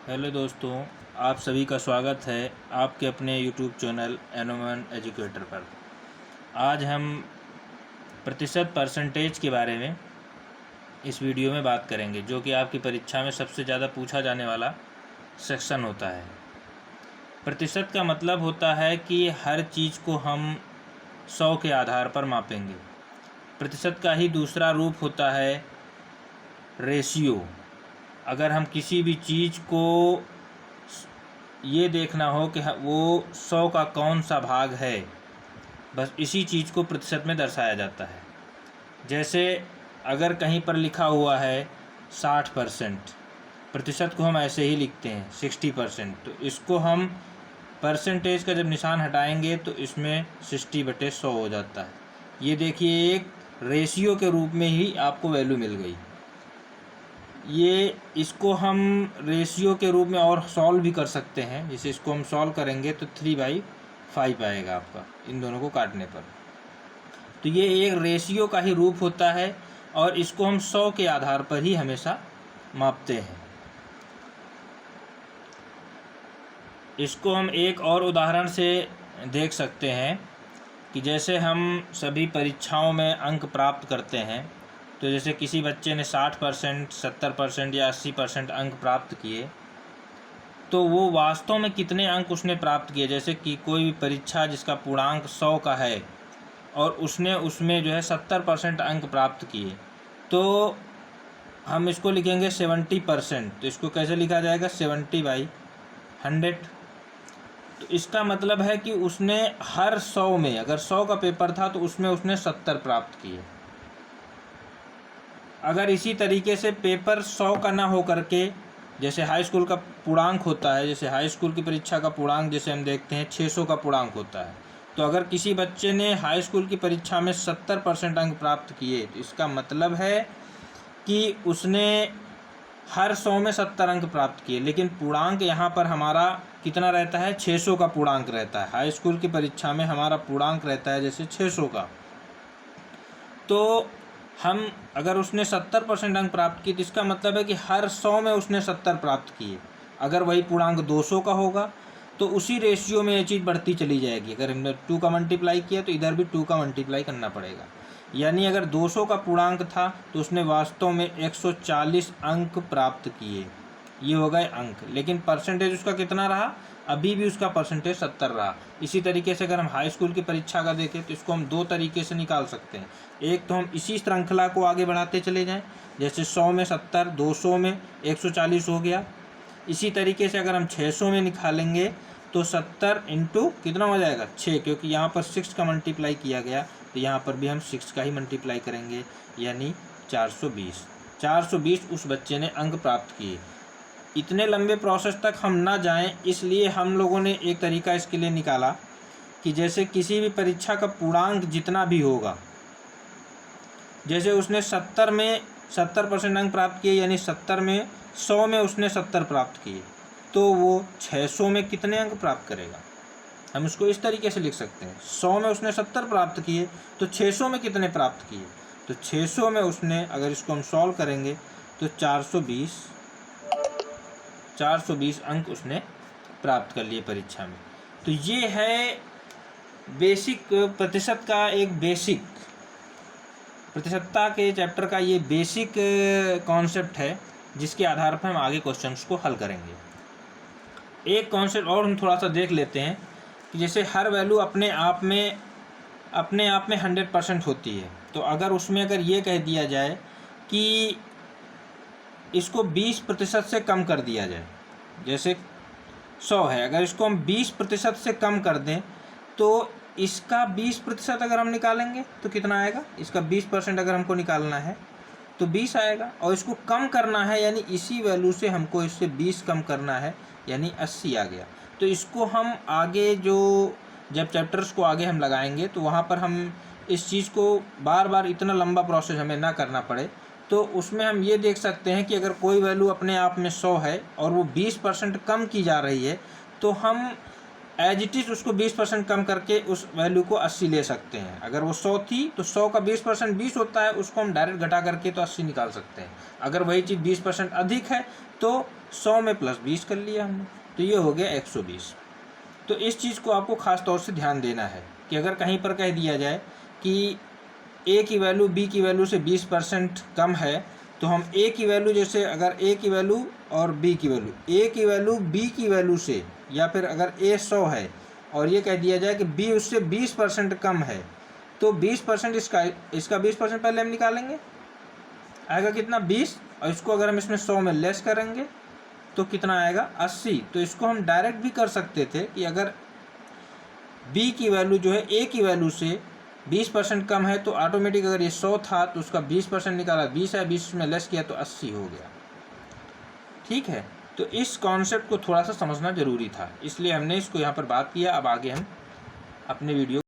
Hello दोस्तों, आप सभी का स्वागत है आपके अपने यूट्यूब चैनल एनोमन एजुकेटर पर। आज हम प्रतिशत परसेंटेज के बारे में इस वीडियो में बात करेंगे, जो कि आपकी परीक्षा में सबसे ज़्यादा पूछा जाने वाला सेक्शन होता है। प्रतिशत का मतलब होता है कि हर चीज़ को हम 100 के आधार पर मापेंगे। प्रतिशत का ही दूसरा रूप होता है रेशियो। अगर हम किसी भी चीज़ को ये देखना हो कि वो 100 का कौन सा भाग है, बस इसी चीज़ को प्रतिशत में दर्शाया जाता है। जैसे अगर कहीं पर लिखा हुआ है 60%, प्रतिशत को हम ऐसे ही लिखते हैं 60%, तो इसको हम परसेंटेज का जब निशान हटाएंगे तो इसमें 60/100 हो जाता है। ये देखिए, एक रेशियो के रूप में ही आपको वैल्यू मिल गई। ये इसको हम रेशियो के रूप में और सॉल्व भी कर सकते हैं। जैसे इसको हम सॉल्व करेंगे तो 3/5 आएगा आपका, इन दोनों को काटने पर। तो ये एक रेशियो का ही रूप होता है और इसको हम 100 के आधार पर ही हमेशा मापते हैं। इसको हम एक और उदाहरण से देख सकते हैं कि जैसे हम सभी परीक्षाओं में अंक प्राप्त करते हैं, तो जैसे किसी बच्चे ने 60%, 70% या 80% अंक प्राप्त किए, तो वो वास्तव में कितने अंक उसने प्राप्त किए। जैसे कि कोई भी परीक्षा जिसका पूर्णांक 100 का है और उसने उसमें जो है 70% अंक प्राप्त किए, तो हम इसको लिखेंगे 70%। तो इसको कैसे लिखा जाएगा? 70/100। तो इसका मतलब है कि उसने हर 100 में, अगर 100 का पेपर था तो उसमें उसने 70 प्राप्त किए। अगर इसी तरीके से पेपर 100 का ना हो करके, जैसे हाई स्कूल का पूर्णांक होता है, जैसे हाई स्कूल की परीक्षा का पूर्णांक जैसे हम देखते हैं 600 का पूर्णांक होता है, तो अगर किसी बच्चे ने हाई स्कूल की परीक्षा में 70% अंक प्राप्त किए, तो इसका मतलब है कि उसने हर 100 में 70 अंक प्राप्त किए। लेकिन पूर्णांक यहाँ पर हमारा कितना रहता है? 600 का पूर्णांक रहता है। हाई स्कूल की परीक्षा में हमारा पूर्णांक रहता है जैसे 600 का। तो हम अगर उसने 70% अंक प्राप्त किए तो इसका मतलब है कि हर 100 में उसने 70 प्राप्त किए। अगर वही पूर्णांक 200 का होगा तो उसी रेशियो में ये चीज़ बढ़ती चली जाएगी। अगर हमने 2 का मल्टीप्लाई किया तो इधर भी 2 का मल्टीप्लाई करना पड़ेगा। यानी अगर 200 का पूर्णांक था तो उसने वास्तव में 140 अंक प्राप्त किए। ये हो गए अंक, लेकिन परसेंटेज उसका कितना रहा? अभी भी उसका परसेंटेज 70 रहा। इसी तरीके से अगर हम हाई स्कूल की परीक्षा का देखें तो इसको हम दो तरीके से निकाल सकते हैं। एक तो हम इसी श्रृंखला को आगे बढ़ाते चले जाएं, जैसे 100 में 70, 200 में 140 हो गया। इसी तरीके से अगर हम 600 में निकालेंगे तो 70 इंटू कितना हो जाएगा? 6, क्योंकि यहाँ पर 6 का मल्टीप्लाई किया गया, तो यहाँ पर भी हम 6 का ही मल्टीप्लाई करेंगे, यानी 420। 420 उस बच्चे ने अंक प्राप्त किए। इतने लंबे प्रोसेस तक हम ना जाएं, इसलिए हम लोगों ने एक तरीका इसके लिए निकाला कि जैसे किसी भी परीक्षा का पूर्णांक जितना भी होगा, जैसे उसने 70 में 70% अंक प्राप्त किए, यानी 70 में 100 में उसने 70 प्राप्त किए, तो वो 600 में कितने अंक प्राप्त करेगा? हम इसको इस तरीके से लिख सकते हैं, 100 में उसने 70 प्राप्त किए तो 600 में कितने प्राप्त किए? तो 600 में उसने, अगर इसको हम सॉल्व करेंगे तो 420 अंक उसने प्राप्त कर लिए परीक्षा में। तो ये है बेसिक प्रतिशत का, एक बेसिक प्रतिशतता के चैप्टर का ये बेसिक कॉन्सेप्ट है, जिसके आधार पर हम आगे क्वेश्चंस को हल करेंगे। एक कॉन्सेप्ट और हम थोड़ा सा देख लेते हैं कि जैसे हर वैल्यू अपने आप में 100% होती है। तो अगर उसमें अगर ये कह दिया जाए कि इसको 20% से कम कर दिया जाए, जैसे 100 है, अगर इसको हम 20% से कम कर दें तो इसका 20% अगर हम निकालेंगे तो कितना आएगा? इसका 20% अगर हमको निकालना है तो 20 आएगा, और इसको कम करना है यानी इसी वैल्यू से हमको इससे 20 कम करना है, यानी 80 आ गया। तो इसको हम आगे जो जब चैप्टर्स को आगे हम लगाएंगे तो वहाँ पर हम इस चीज़ को बार बार इतना लंबा प्रोसेस हमें ना करना पड़े, तो उसमें हम ये देख सकते हैं कि अगर कोई वैल्यू अपने आप में 100 है और वो 20% कम की जा रही है, तो हम एज इट इज़ उसको 20% कम करके उस वैल्यू को 80 ले सकते हैं। अगर वो 100 थी तो 100 का 20% 20 होता है, उसको हम डायरेक्ट घटा करके तो 80 निकाल सकते हैं। अगर वही चीज़ 20% अधिक है तो 100 में प्लस 20 कर लिया हमने, तो ये हो गया 120। तो इस चीज़ को आपको ख़ास तौर से ध्यान देना है कि अगर कहीं पर कह दिया जाए कि ए की वैल्यू बी की वैल्यू से 20% कम है, तो हम ए की वैल्यू, जैसे अगर ए की वैल्यू और बी की वैल्यू, ए की वैल्यू बी की वैल्यू से, या फिर अगर ए 100 है और ये कह दिया जाए कि बी उससे 20% कम है, तो 20% इसका 20% पहले हम निकालेंगे, आएगा कितना 20, और इसको अगर हम इसमें 100 में लेस करेंगे तो कितना आएगा 80। तो इसको हम डायरेक्ट भी कर सकते थे कि अगर बी की वैल्यू जो है ए की वैल्यू से 20% कम है तो ऑटोमेटिक, अगर ये 100 था तो उसका 20% निकाला 20 है, 20 में लेस किया तो 80 हो गया। ठीक है, तो इस कॉन्सेप्ट को थोड़ा सा समझना ज़रूरी था, इसलिए हमने इसको यहाँ पर बात किया। अब आगे हम अपने वीडियो